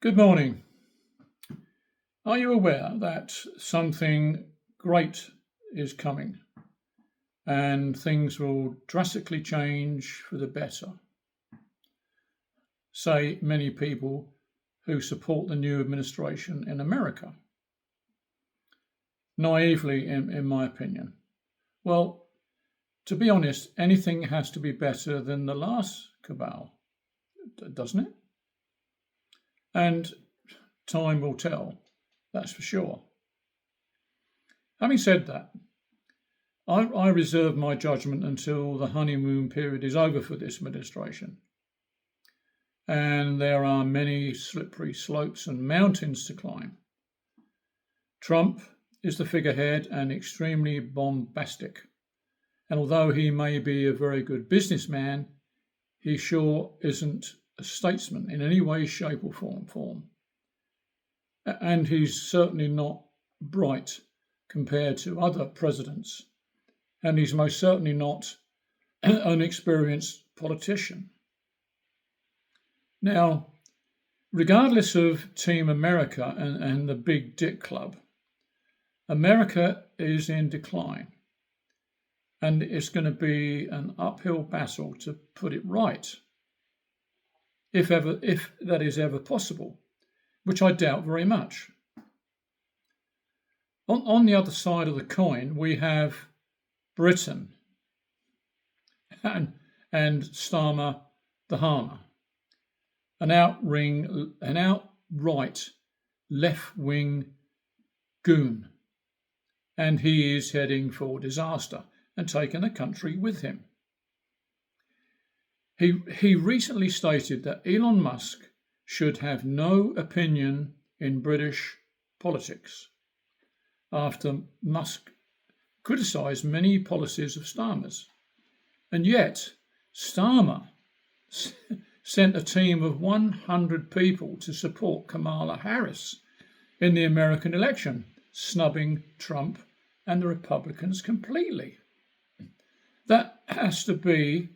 Good morning. Are you aware that something great is coming and things will drastically change for the better? Say many people who support the new administration in America. Naively, in my opinion. Well, to be honest, anything has to be better than the last cabal, doesn't it? And time will tell, that's for sure. Having said that, I reserve my judgment until the honeymoon period is over for this administration. And there are many slippery slopes and mountains to climb. Trump is the figurehead and extremely bombastic. And although he may be a very good businessman, he sure isn't a statesman in any way, shape, or form. And he's certainly not bright compared to other presidents. And he's most certainly not an experienced politician. Now, regardless of Team America and the Big Dick Club, America is in decline. And it's going to be an uphill battle to put it right, if that is ever possible, which I doubt very much. On the other side of the coin, we have Britain and Starmer the Harmer, an outright left-wing goon, and he is heading for disaster and taking the country with him. He recently stated that Elon Musk should have no opinion in British politics after Musk criticised many policies of Starmer's. And yet, Starmer sent a team of 100 people to support Kamala Harris in the American election, snubbing Trump and the Republicans completely. That has to be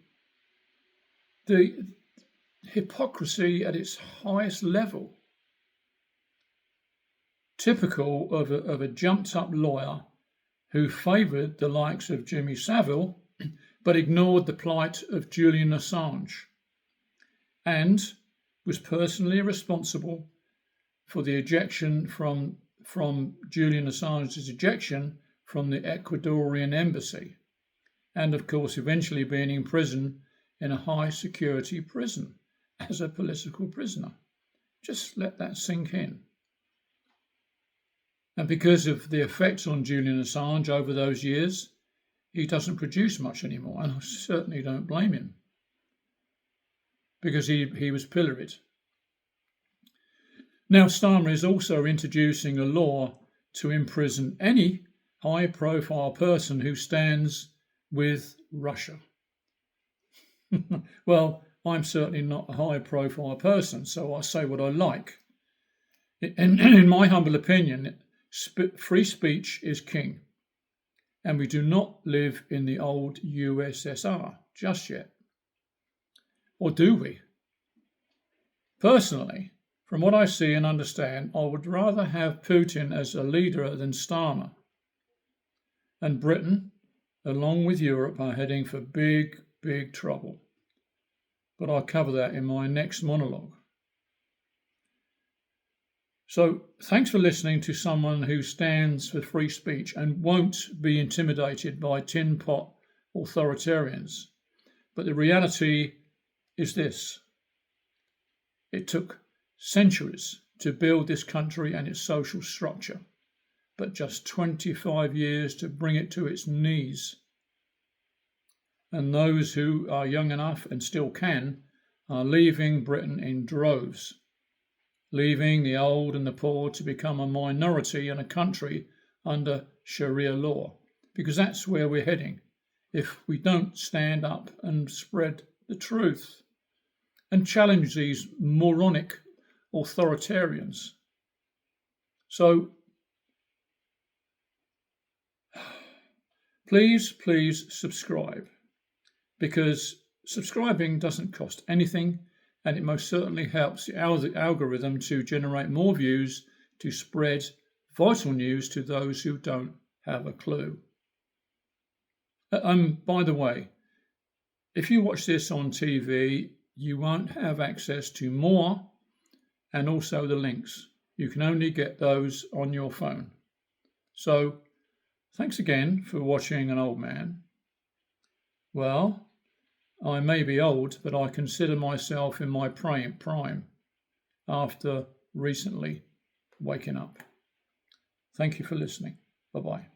the hypocrisy at its highest level. Typical of a jumped-up lawyer who favoured the likes of Jimmy Savile but ignored the plight of Julian Assange and was personally responsible for the ejection from Julian Assange's ejection from the Ecuadorian embassy, and of course eventually being imprisoned in a high security prison as a political prisoner. Just let that sink in. And because of the effects on Julian Assange over those years, he doesn't produce much anymore, and I certainly don't blame him, because he was pilloried. Now, Starmer is also introducing a law to imprison any high-profile person who stands with Russia. Well, I'm certainly not a high-profile person, so I say what I like. In my humble opinion, free speech is king, and we do not live in the old USSR just yet. Or do we? Personally, from what I see and understand, I would rather have Putin as a leader than Starmer. And Britain, along with Europe, are heading for big, big trouble. But I'll cover that in my next monologue. So, thanks for listening to someone who stands for free speech and won't be intimidated by tin pot authoritarians. But the reality is this: it took centuries to build this country and its social structure, but just 25 years to bring it to its knees. And those who are young enough and still can are leaving Britain in droves, leaving the old and the poor to become a minority in a country under Sharia law, because that's where we're heading if we don't stand up and spread the truth and challenge these moronic authoritarians. So please subscribe, because subscribing doesn't cost anything and it most certainly helps the algorithm to generate more views to spread vital news to those who don't have a clue. By the way, if you watch this on TV, you won't have access to more and also the links. You can only get those on your phone. So, thanks again for watching An Old Man. Well, I may be old, but I consider myself in my prime after recently waking up. Thank you for listening. Bye-bye.